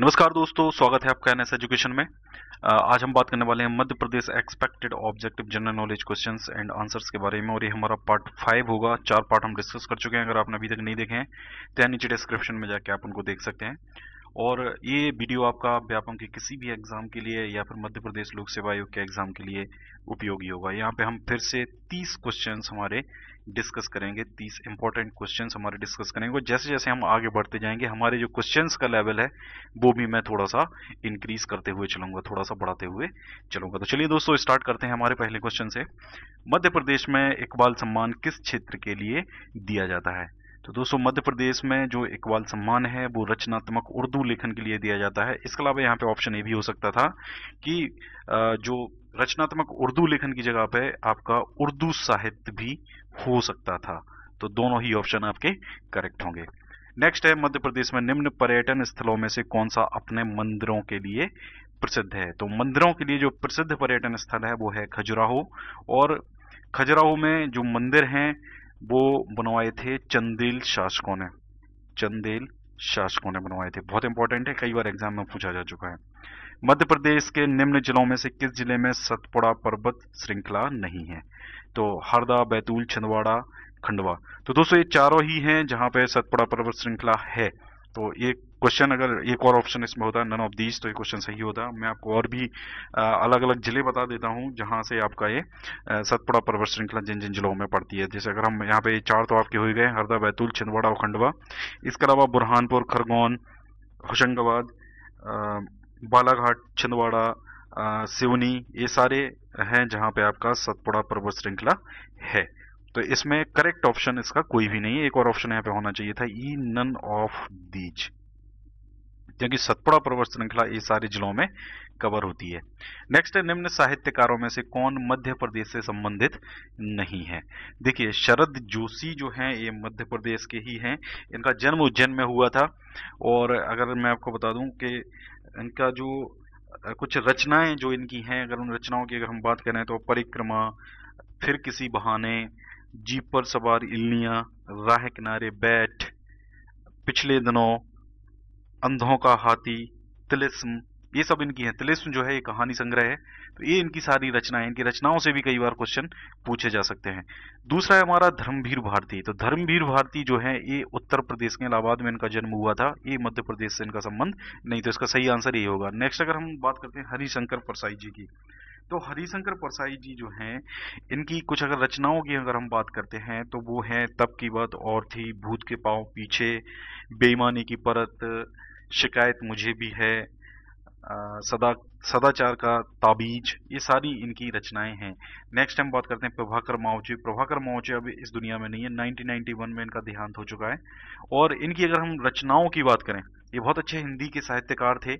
नमस्कार दोस्तों, स्वागत है आपका एनएस एजुकेशन में। आज हम बात करने वाले हैं Madhya Pradesh expected objective general knowledge questions and answers के बारे में, और ये हमारा पार्ट 5 होगा। 4 पार्ट हम डिस्कस कर चुके हैं। अगर आपने अभी तक नहीं देखे हैं तो यहाँ नीचे डिस्क्रिप्शन में जाके आप उनको देख सकते हैं। और ये वीडियो आपका व्यापम के किसी भी एग्जाम के लिए या फिर मध्य प्रदेश लोक सेवा आयोग के एग्जाम के लिए उपयोगी होगा। यहाँ पे हम फिर से 30 क्वेश्चंस हमारे डिस्कस करेंगे, 30 इंपॉर्टेंट क्वेश्चंस हमारे डिस्कस करेंगे। और जैसे जैसे हम आगे बढ़ते जाएंगे हमारे जो क्वेश्चंस का लेवल है वो भी मैं थोड़ा सा इंक्रीज करते हुए चलूंगा, थोड़ा सा बढ़ाते हुए चलूंगा। तो चलिए दोस्तों, स्टार्ट करते हैं हमारे पहले क्वेश्चन से। मध्य प्रदेश में इकबाल सम्मान किस क्षेत्र के लिए दिया जाता है? तो दोस्तों, मध्य प्रदेश में जो इकबाल सम्मान है वो रचनात्मक उर्दू लेखन के लिए दिया जाता है। इसके अलावा यहाँ पे ऑप्शन ये भी हो सकता था कि जो रचनात्मक उर्दू लेखन की जगह पे आपका उर्दू साहित्य भी हो सकता था। तो दोनों ही ऑप्शन आपके करेक्ट होंगे। नेक्स्ट है, मध्य प्रदेश में निम्न पर्यटन स्थलों में से कौन सा अपने मंदिरों के लिए प्रसिद्ध है? तो मंदिरों के लिए जो प्रसिद्ध पर्यटन स्थल है वो है खजुराहो। और खजुराहो में जो मंदिर हैं वो बनवाए थे चंदेल शासकों ने। चंदेल शासकों ने बनवाए थे। बहुत इंपॉर्टेंट है, कई बार एग्जाम में पूछा जा चुका है। मध्य प्रदेश के निम्न जिलों में से किस जिले में सतपुड़ा पर्वत श्रृंखला नहीं है? तो हरदा, बैतूल, छिंदवाड़ा, खंडवा। तो दोस्तों, ये चारों ही हैं जहां पे सतपुड़ा पर्वत श्रृंखला है। तो ये क्वेश्चन अगर एक और ऑप्शन इसमें होता है नन ऑफ दीज, तो ये क्वेश्चन सही होता। मैं आपको और भी अलग अलग जिले बता देता हूँ जहां से आपका ये सतपुड़ा पर्वत श्रृंखला जिन जिन जिलों में पड़ती है। जैसे अगर हम यहाँ पे चार तो आपके हो ही गए, हरदा, बैतूल, छिंदवाड़ा और खंडवा। इसके अलावा बुरहानपुर, खरगोन, होशंगाबाद, बालाघाट, छिंदवाड़ा, सिवनी, ये सारे हैं जहां पे आपका सतपुड़ा पर्वत श्रृंखला है। तो इसमें करेक्ट ऑप्शन इसका कोई भी नहीं है। एक और ऑप्शन यहाँ पे होना चाहिए था, ई नन ऑफ दीज, क्योंकि सतपुड़ा पर्वत श्रृंखला ये सारे जिलों में कवर होती है। नेक्स्ट है, निम्न साहित्यकारों में से कौन मध्य प्रदेश से संबंधित नहीं है? देखिए, शरद जोशी जो हैं ये मध्य प्रदेश के ही हैं। इनका जन्म उज्जैन में हुआ था। और अगर मैं आपको बता दूं कि इनका जो कुछ रचनाएं जो इनकी हैं, अगर उन रचनाओं की अगर हम बात करें तो परिक्रमा, फिर किसी बहाने, जीप पर सवार इल्लियां, राह किनारे बैठ, पिछले दिनों, अंधों का हाथी, तिलिस्म, ये सब इनकी है। तिलिस्म जो है ये कहानी संग्रह है। तो ये इनकी सारी रचनाएं, इनकी रचनाओं से भी कई बार क्वेश्चन पूछे जा सकते हैं। दूसरा है हमारा धर्मवीर भारती। तो धर्मवीर भारती जो है ये उत्तर प्रदेश के इलाहाबाद में इनका जन्म हुआ था। ये मध्य प्रदेश से इनका संबंध नहीं। तो इसका सही आंसर ये होगा। नेक्स्ट अगर हम बात करते हैं हरिशंकर परसाई जी की, तो हरिशंकर परसाई जी जो हैं इनकी कुछ अगर रचनाओं की अगर हम बात करते हैं तो वो है तब की बात और थी, भूत के पांव पीछे, बेईमानी की परत, शिकायत मुझे भी है, सदा सदाचार का ताबीज, ये सारी इनकी रचनाएं हैं। नेक्स्ट हम बात करते हैं प्रभाकर मावचे। प्रभाकर मावचे अब इस दुनिया में नहीं है, 1991 में इनका देहांत हो चुका है। और इनकी अगर हम रचनाओं की बात करें, ये बहुत अच्छे हिंदी के साहित्यकार थे।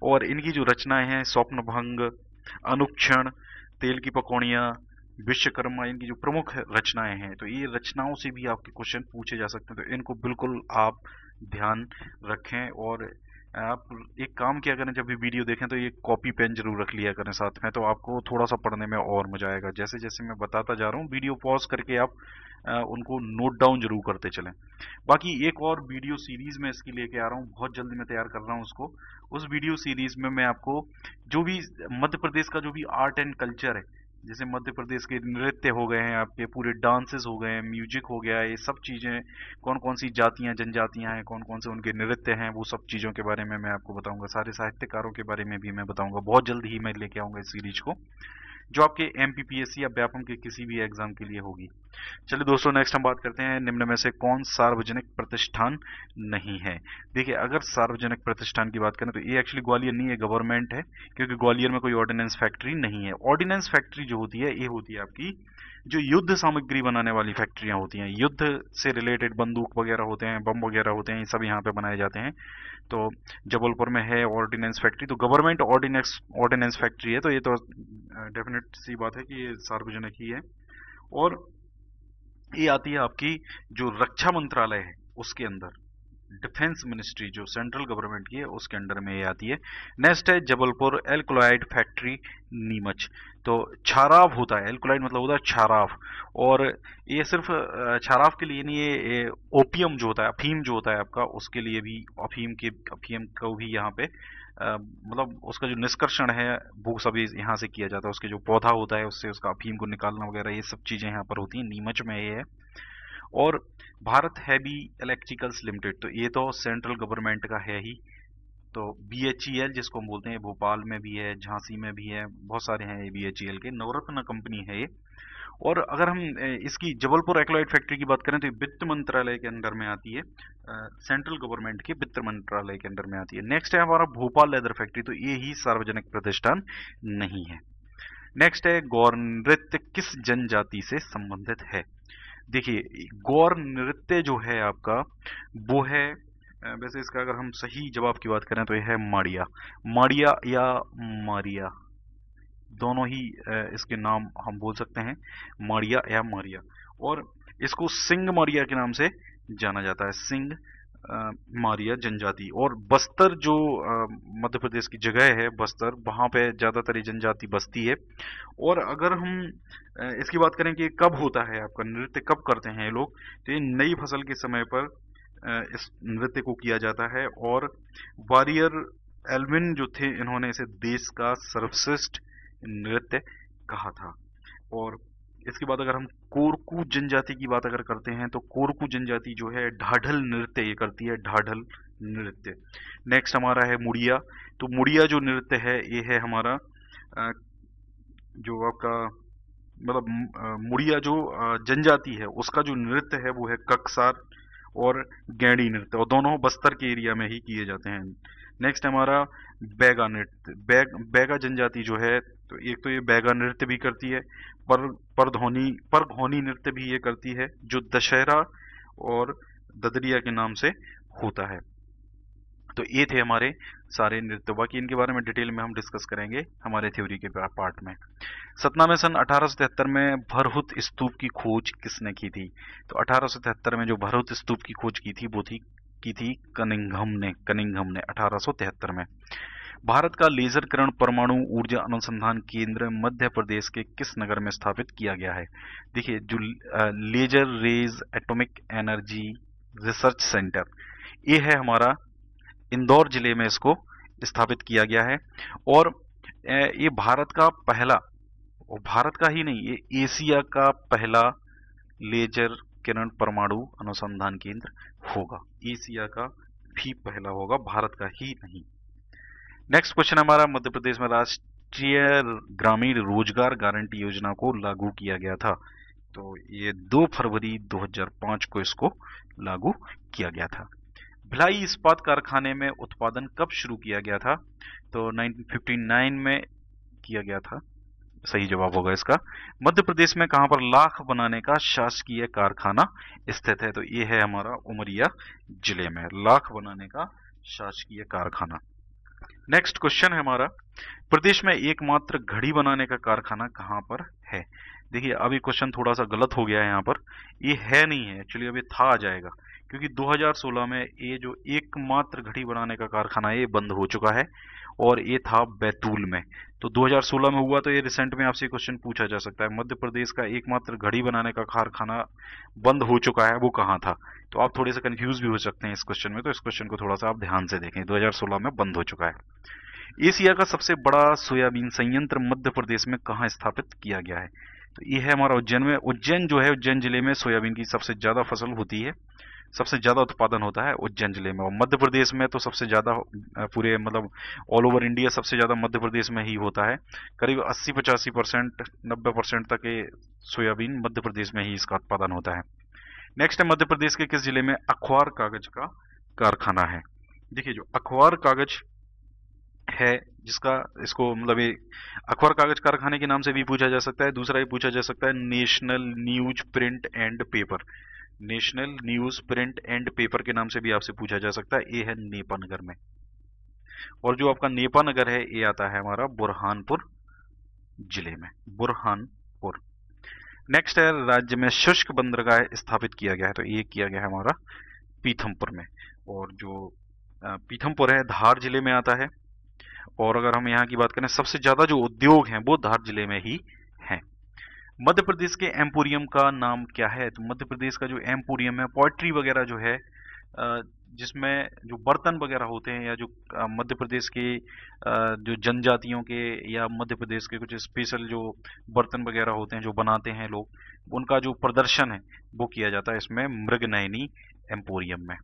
और इनकी जो रचनाएं हैं, स्वप्न भंग, अनुक्षण, तेल की पकौड़ियाँ, विश्वकर्मा, इनकी जो प्रमुख रचनाएं हैं। तो ये रचनाओं से भी आपके क्वेश्चन पूछे जा सकते हैं। तो इनको बिल्कुल आप ध्यान रखें। और आप एक काम किया करें, जब भी वीडियो देखें तो ये कॉपी पेन जरूर रख लिया करें साथ में, तो आपको थोड़ा सा पढ़ने में और मजा आएगा। जैसे जैसे मैं बताता जा रहा हूँ वीडियो पॉज करके आप उनको नोट डाउन जरूर करते चलें। बाकी एक और वीडियो सीरीज में इसकी लेके आ रहा हूँ, बहुत जल्दी मैं तैयार कर रहा हूँ उसको। उस वीडियो सीरीज में मैं आपको जो भी मध्य प्रदेश का जो भी आर्ट एंड कल्चर है, जैसे मध्य प्रदेश के नृत्य हो गए हैं, आपके पूरे डांसेस हो गए हैं, म्यूजिक हो गया है, ये सब चीजें, कौन कौन सी जातियां जनजातियां हैं, कौन कौन से उनके नृत्य हैं, वो सब चीजों के बारे में मैं आपको बताऊंगा। सारे साहित्यकारों के बारे में भी मैं बताऊंगा। बहुत जल्द ही मैं लेके आऊंगा इस सीरीज को, जो आपके एमपीपीएससी या व्यापम के किसी भी एग्जाम के लिए होगी। चलिए दोस्तों, नेक्स्ट हम बात करते हैं, निम्न में से कौन सार्वजनिक प्रतिष्ठान नहीं है? देखिए, अगर सार्वजनिक प्रतिष्ठान की बात करें तो ये एक्चुअली ग्वालियर नहीं है, गवर्नमेंट है, क्योंकि ग्वालियर में कोई ऑर्डिनेंस फैक्ट्री नहीं है। ऑर्डिनेंस फैक्ट्री जो होती है ये होती है आपकी जो युद्ध सामग्री बनाने वाली फैक्ट्रियां होती हैं, युद्ध से रिलेटेड बंदूक वगैरह होते हैं, बम वगैरह होते हैं, ये सब यहाँ पे बनाए जाते हैं। तो जबलपुर में है ऑर्डिनेंस फैक्ट्री, तो गवर्नमेंट ऑर्डिनेंस ऑर्डिनेंस फैक्ट्री है। तो ये तो डेफिनेट सी बात है कि ये सार्वजनिक ही है। और ये आती है आपकी जो रक्षा मंत्रालय है उसके अंदर। डिफेंस मिनिस्ट्री जो सेंट्रल गवर्नमेंट की है उसके अंडर में ये आती है। नेक्स्ट है जबलपुर एल्कोलाइड फैक्ट्री नीमच। तो छाराव होता है, एल्कोलाइड मतलब होता है छाराव, और ये सिर्फ छाराव के लिए नहीं, ये ओपियम जो होता है, अफीम जो होता है आपका, उसके लिए भी अफीम को भी यहाँ पे मतलब उसका जो निष्कर्षण है वो सभी यहाँ से किया जाता है। उसके जो पौधा होता है उससे उसका अफीम को निकालना वगैरह ये सब चीजें यहाँ पर होती हैं, नीमच में ये है। और भारत हैवी इलेक्ट्रिकल्स लिमिटेड, तो ये तो सेंट्रल गवर्नमेंट का है ही। तो BHEL जिसको हम बोलते हैं, भोपाल में भी है, झांसी में भी है, बहुत सारे हैं ये BHEL के, नवरत्न कंपनी है ये। और अगर हम इसकी जबलपुर एक्लॉइड फैक्ट्री की बात करें तो ये वित्त मंत्रालय के अंदर में आती है, सेंट्रल गवर्नमेंट के वित्त मंत्रालय के अंदर में आती है। नेक्स्ट है हमारा भोपाल लेदर फैक्ट्री, तो ये ही सार्वजनिक प्रतिष्ठान नहीं है। नेक्स्ट है गौर नृत्य किस जनजाति से संबंधित है। देखिए गौर नृत्य जो है आपका वो है, वैसे इसका अगर हम सही जवाब की बात करें तो यह है माड़िया। माड़िया या मारिया, दोनों ही इसके नाम हम बोल सकते हैं, माड़िया या मारिया। और इसको सिंह मारिया के नाम से जाना जाता है, सिंह मारिया जनजाति। और बस्तर जो मध्य प्रदेश की जगह है बस्तर, वहां पे ज्यादातर ये जनजाति बसती है। और अगर हम इसकी बात करें कि कब होता है आपका नृत्य, कब करते हैं ये लोग, तो ये नई फसल के समय पर इस नृत्य को किया जाता है। और वॉरियर एल्विन जो थे, इन्होंने इसे देश का सर्वश्रेष्ठ नृत्य कहा था। और इसके बाद अगर हम कोरकू जनजाति की बात अगर करते हैं तो कोरकू जनजाति जो है ढाढल नृत्य ये करती है, ढाढल नृत्य। नेक्स्ट हमारा है मुड़िया। तो मुड़िया जो नृत्य है ये है हमारा जो आपका मतलब मुड़िया जो जनजाति है उसका जो नृत्य है वो है ककसार और गैंडी नृत्य, और दोनों बस्तर के एरिया में ही किए जाते हैं। नेक्स्ट हमारा बैगा नृत्य। बैगा जनजाति जो है, तो एक तो ये बैगा नृत्य भी करती है, परघौनी नृत्य भी ये करती है, जो दशहरा और ददरिया के नाम से होता है। तो ये थे हमारे सारे नृत्य, बाकी इनके बारे में डिटेल में हम डिस्कस करेंगे हमारे थ्योरी के पार्ट में। सतना में सन 1873 में भरहुत स्तूप की खोज किसने की थी। तो 1873 में जो भरहुत स्तूप की खोज की थी वो की थी कनिंघम ने 1873 में। भारत का लेजर किरण परमाणु ऊर्जा अनुसंधान केंद्र मध्य प्रदेश के किस नगर में स्थापित किया गया है। देखिए जो laser rays atomic energy research centre, ये है हमारा इंदौर जिले में इसको स्थापित किया गया है। और ये भारत का पहला, और भारत का ही नहीं, ये एशिया का पहला लेजर किरण परमाणु अनुसंधान केंद्र होगा, एशिया का भी पहला होगा, भारत का ही नहीं। नेक्स्ट क्वेश्चन हमारा, मध्य प्रदेश में राष्ट्रीय ग्रामीण रोजगार गारंटी योजना को लागू किया गया था। तो ये 2 फरवरी 2005 को इसको लागू किया गया था। भिलाई इस्पात कारखाने में उत्पादन कब शुरू किया गया था। तो 1959 में किया गया था, सही जवाब होगा इसका। मध्य प्रदेश में कहां पर लाख बनाने का शासकीय कारखाना स्थित है। तो ये है हमारा उमरिया जिले में लाख बनाने का शासकीय कारखाना। नेक्स्ट क्वेश्चन है हमारा, प्रदेश में एकमात्र घड़ी बनाने का कारखाना कहां पर है। देखिए अभी क्वेश्चन थोड़ा सा गलत हो गया है, यहाँ पर ये है नहीं है एक्चुअली, अभी था आ जाएगा, क्योंकि 2016 में ये जो एकमात्र घड़ी बनाने का कारखाना है ये बंद हो चुका है, और ये था बैतूल में। तो 2016 में हुआ, तो ये रिसेंट में आपसे क्वेश्चन पूछा जा सकता है, मध्य प्रदेश का एकमात्र घड़ी बनाने का कारखाना बंद हो चुका है, वो कहाँ था। तो आप थोड़े से कंफ्यूज भी हो सकते हैं इस क्वेश्चन में, तो इस क्वेश्चन को थोड़ा सा आप ध्यान से देखें, 2016 में बंद हो चुका है। एशिया का सबसे बड़ा सोयाबीन संयंत्र मध्य प्रदेश में कहाँ स्थापित किया गया है। तो ये है हमारा उज्जैन में। उज्जैन जो है, उज्जैन जिले में सोयाबीन की सबसे ज्यादा फसल होती है, सबसे ज्यादा उत्पादन होता है उज्जैन जिले में। और मध्य प्रदेश में तो सबसे ज्यादा पूरे मतलब ऑल ओवर इंडिया सबसे ज्यादा मध्य प्रदेश में ही होता है, करीब 80-85%, 90% तक ये सोयाबीन मध्य प्रदेश में ही इसका उत्पादन होता है। नेक्स्ट है, मध्य प्रदेश के किस जिले में अखबार कागज का कारखाना है। देखिए जो अखबार कागज है, जिसका इसको मतलब ये अखबार कागज कारखाने के नाम से भी पूछा जा सकता है, दूसरा भी पूछा जा सकता है national news print and paper, national news print and paper के नाम से भी आपसे पूछा जा सकता है। ये है नेपानगर में, और जो आपका नेपानगर है ये आता है हमारा बुरहानपुर जिले में, बुरहानपुर। नेक्स्ट है, राज्य में शुष्क बंदरगाह स्थापित किया गया है। तो ये किया गया है हमारा पीथमपुर में। और जो पीथमपुर है धार जिले में आता है। और अगर हम यहाँ की बात करें, सबसे ज्यादा जो उद्योग हैं वो धार जिले में ही हैं। मध्य प्रदेश के एम्पोरियम का नाम क्या है? तो मध्य प्रदेश का जो एम्पोरियम है, पोएट्री वगैरह जो है, जिसमें जो बर्तन वगैरह होते हैं, या जो मध्य प्रदेश के जो जनजातियों के या मध्य प्रदेश के कुछ स्पेशल जो बर्तन वगैरह होते हैं जो बनाते हैं लोग, उनका जो प्रदर्शन है वो किया जाता है इसमें मृगनयनी एम्पोरियम में।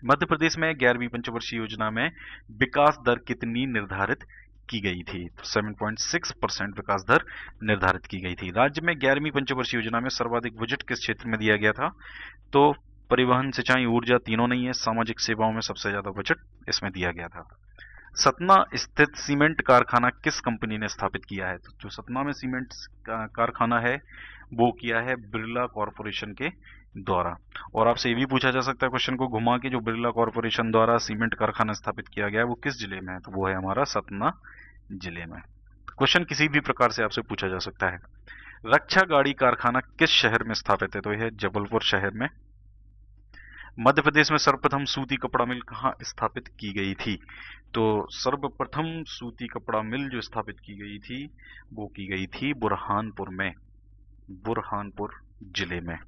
मध्य प्रदेश में 11वीं पंचवर्षीय योजना में विकास दर कितनी निर्धारित की गई थी? तो 7.6% विकास दर निर्धारित की गई थी। राज्य में 11वीं पंचवर्षीय योजना में सर्वाधिक बजट किस क्षेत्र में दिया गया था? तो परिवहन, सिंचाई, ऊर्जा तीनों नहीं है, सामाजिक सेवाओं में सबसे ज्यादा बजट इसमें दिया गया था। सतना स्थित सीमेंट कारखाना किस कंपनी ने स्थापित किया है? तो जो सतना में सीमेंट कारखाना है वो किया है बिरला कॉरपोरेशन के द्वारा। और आपसे ये भी पूछा जा सकता है क्वेश्चन को घुमा के, जो बिरला कॉरपोरेशन द्वारा सीमेंट कारखाना स्थापित किया गया है वो किस जिले में है? तो वो है हमारा सतना जिले में। क्वेश्चन किसी भी प्रकार से आपसे पूछा जा सकता है। रक्षा गाड़ी कारखाना किस शहर में स्थापित है? तो यह जबलपुर शहर में। मध्य प्रदेश में सर्वप्रथम सूती कपड़ा मिल कहाँ स्थापित की गई थी? तो सर्वप्रथम सूती कपड़ा मिल जो स्थापित की गई थी वो की गई थी बुरहानपुर में, बुरहानपुर जिले में।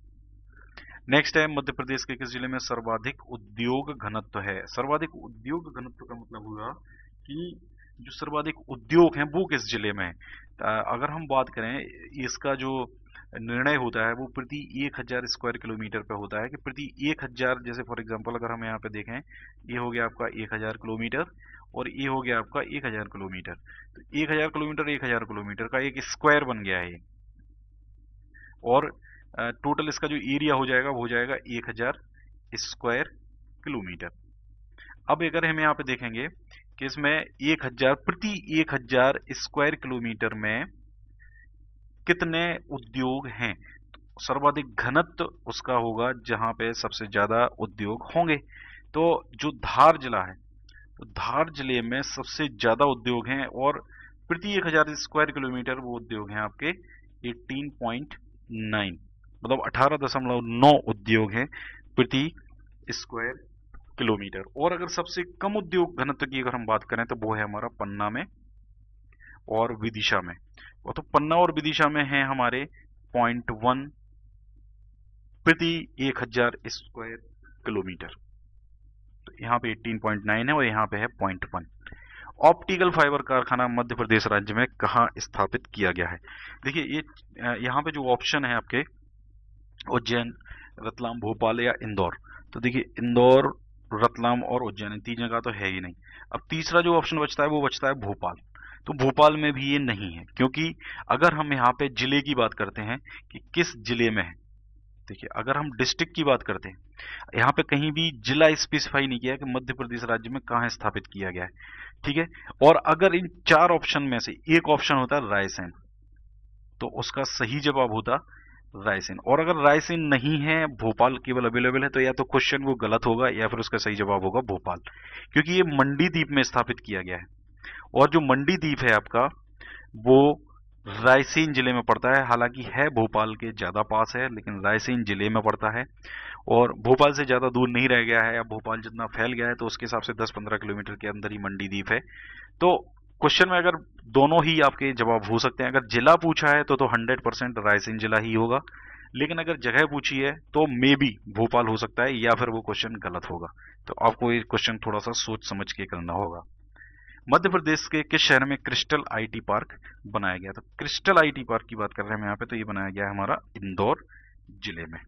नेक्स्ट है, मध्य प्रदेश के किस जिले में सर्वाधिक उद्योग घनत्व है? सर्वाधिक उद्योग घनत्व का मतलब हुआ कि जो सर्वाधिक उद्योग हैं वो किस जिले में है। अगर हम बात करें, इसका जो निर्णय होता है वो प्रति 1000 स्क्वायर किलोमीटर पे होता है कि प्रति 1000, जैसे फॉर एग्जांपल अगर हम यहाँ पे देखें, ये हो गया आपका 1000 किलोमीटर और ये हो गया आपका 1000 किलोमीटर। तो 1000 किलोमीटर 1000 किलोमीटर का एक स्क्वायर बन गया है, और टोटल इसका जो एरिया हो जाएगा वो हो जाएगा 1000 स्क्वायर किलोमीटर। अब अगर हम यहाँ पे देखेंगे कि इसमें 1000 प्रति 1000 स्क्वायर किलोमीटर में कितने उद्योग हैं? तो सर्वाधिक घनत्व उसका होगा जहां पे सबसे ज्यादा उद्योग होंगे। तो जो धार जिला है, तो धार जिले में सबसे ज्यादा उद्योग हैं, और प्रति 1000 स्क्वायर किलोमीटर वो उद्योग हैं आपके 18.9, मतलब 18.9 उद्योग हैं प्रति स्क्वायर किलोमीटर। और अगर सबसे कम उद्योग घनत्व की अगर हम बात करें तो वो है हमारा पन्ना में और विदिशा में। वो तो पन्ना और विदिशा में है हमारे 0.1 प्रति 1000 स्क्वायर किलोमीटर। तो यहाँ पे 18.9 है और यहाँ पे है 0.1। ऑप्टिकल फाइबर कारखाना मध्य प्रदेश राज्य में कहाँ स्थापित किया गया है? देखिए ये यहाँ पे जो ऑप्शन है आपके उज्जैन, रतलाम, भोपाल या इंदौर। तो देखिए इंदौर, रतलाम और उज्जैन, तीन जगह तो है ही नहीं। अब तीसरा जो ऑप्शन बचता है वो बचता है भोपाल। तो भोपाल में भी ये नहीं है, क्योंकि अगर हम यहाँ पे जिले की बात करते हैं कि किस जिले में है, देखिए अगर हम डिस्ट्रिक्ट की बात करते हैं, यहाँ पे कहीं भी जिला स्पेसिफाई नहीं किया कि मध्य प्रदेश राज्य में कहाँ स्थापित किया गया है, ठीक है। और अगर इन चार ऑप्शन में से एक ऑप्शन होता है रायसेन, तो उसका सही जवाब होता रायसेन। और अगर रायसेन नहीं है, भोपाल केवल अवेलेबल है, तो या तो क्वेश्चन वो गलत होगा या फिर उसका सही जवाब होगा भोपाल, क्योंकि ये मंडी द्वीप में स्थापित किया गया है। और जो मंडी द्वीप है आपका वो रायसेन जिले में पड़ता है, हालांकि है भोपाल के ज्यादा पास है, लेकिन रायसेन जिले में पड़ता है और भोपाल से ज्यादा दूर नहीं रह गया है। या भोपाल जितना फैल गया है तो उसके हिसाब से 10-15 किलोमीटर के अंदर ही मंडी द्वीप है। तो क्वेश्चन में अगर दोनों ही आपके जवाब हो सकते हैं। अगर जिला पूछा है तो 100% रायसेन जिला ही होगा, लेकिन अगर जगह पूछी है तो मे बी भोपाल हो सकता है, या फिर वो क्वेश्चन गलत होगा। तो आपको ये क्वेश्चन थोड़ा सा सोच समझ के करना होगा। मध्य प्रदेश के किस शहर में क्रिस्टल आईटी पार्क बनाया गया? तो क्रिस्टल आईटी पार्क की बात कर रहे हैं हम यहाँ पे, तो ये बनाया गया है हमारा इंदौर जिले में।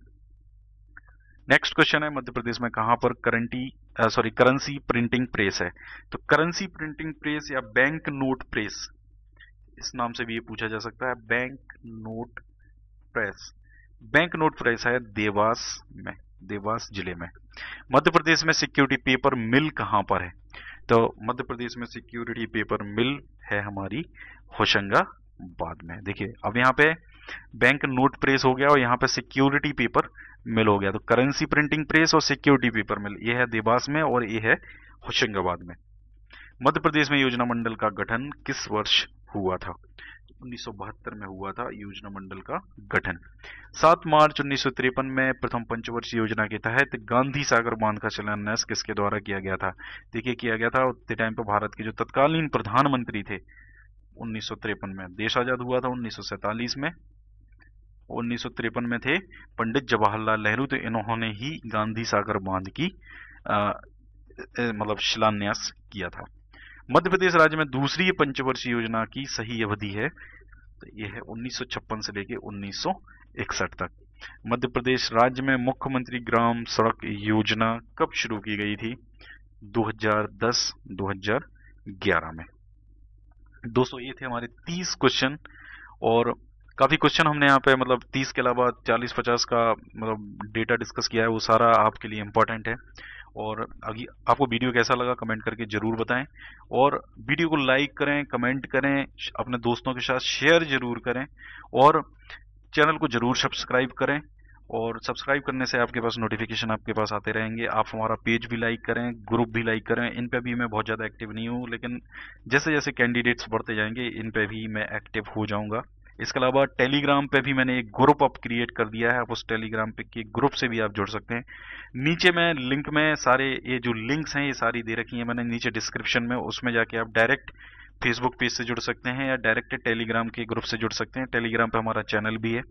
नेक्स्ट क्वेश्चन है, मध्य प्रदेश में कहां पर करेंसी प्रिंटिंग प्रेस है? तो करेंसी प्रिंटिंग प्रेस या बैंक नोट प्रेस, इस नाम से भी ये पूछा जा सकता है, bank note press. Bank note press है देवास में, देवास जिले में। मध्य प्रदेश में सिक्योरिटी पेपर मिल कहां पर है? तो मध्य प्रदेश में सिक्योरिटी पेपर मिल है हमारी होशंगाबाद में। देखिए अब यहाँ पे बैंक नोट प्रेस हो गया और यहाँ पे सिक्योरिटी पेपर मिल हो गया। तो करेंसी प्रिंटिंग प्रेस और सिक्योरिटी पेपर मिल, ये है देवास में और ये है होशंगाबाद में। मध्य प्रदेश में योजना मंडल का गठन किस वर्ष हुआ था? 1972 में हुआ था योजना मंडल का गठन। 7 मार्च 1953 में प्रथम पंचवर्षीय योजना के तहत गांधी सागर बांध का शिलान्यास किसके द्वारा किया गया था? देखिए किया गया था उतने टाइम पर भारत के जो तत्कालीन प्रधानमंत्री थे 1953 में। देश आजाद हुआ था 1947 में, 1953 में थे पंडित जवाहरलाल नेहरू, तो इन्होंने ही गांधी सागर बांध की मतलब शिलान्यास किया था। मध्य प्रदेश राज्य में दूसरी पंचवर्षीय योजना की सही अवधि है, तो ये है 1956 से लेके 1961 तक। मध्य प्रदेश राज्य में मुख्यमंत्री ग्राम सड़क योजना कब शुरू की गई थी? 2010-2011 में। दोस्तों ये थे हमारे 30 क्वेश्चन, और काफी क्वेश्चन हमने यहाँ पे मतलब 30 के अलावा 40-50 का मतलब डेटा डिस्कस किया है, वो सारा आपके लिए इम्पोर्टेंट है। और अभी आपको वीडियो कैसा लगा कमेंट करके जरूर बताएं, और वीडियो को लाइक करें, कमेंट करें, अपने दोस्तों के साथ शेयर जरूर करें, और चैनल को जरूर सब्सक्राइब करें। और सब्सक्राइब करने से आपके पास नोटिफिकेशन आपके पास आते रहेंगे। आप हमारा पेज भी लाइक करें, ग्रुप भी लाइक करें। इन पे भी मैं बहुत ज़्यादा एक्टिव नहीं हूँ, लेकिन जैसे जैसे कैंडिडेट्स बढ़ते जाएंगे इन पे भी मैं एक्टिव हो जाऊँगा। इसके अलावा टेलीग्राम पे भी मैंने एक ग्रुप अब क्रिएट कर दिया है, आप उस टेलीग्राम पे के ग्रुप से भी आप जुड़ सकते हैं। नीचे मैं लिंक में सारे ये जो लिंक्स हैं ये सारी दे रखी हैं मैंने नीचे डिस्क्रिप्शन में, उसमें जाके आप डायरेक्ट फेसबुक पेज से जुड़ सकते हैं या डायरेक्ट टेलीग्राम के ग्रुप से जुड़ सकते हैं। टेलीग्राम पे हमारा चैनल भी है,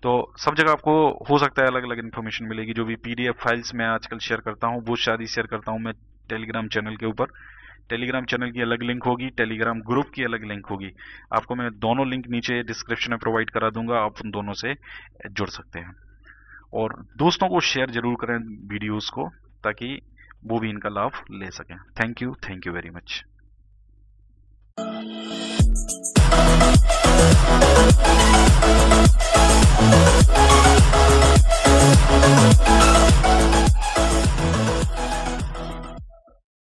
तो सब जगह आपको हो सकता है अलग अलग इन्फॉर्मेशन मिलेगी। जो भी PDF फाइल्स मैं आजकल शेयर करता हूँ वो सारी शेयर करता हूँ मैं टेलीग्राम चैनल के ऊपर। टेलीग्राम चैनल की अलग लिंक होगी, टेलीग्राम ग्रुप की अलग लिंक होगी। आपको मैं दोनों लिंक नीचे डिस्क्रिप्शन में प्रोवाइड करा दूंगा, आप उन दोनों से जुड़ सकते हैं। और दोस्तों को शेयर जरूर करें वीडियोस को, ताकि वो भी इनका लाभ ले सकें। Thank you very much.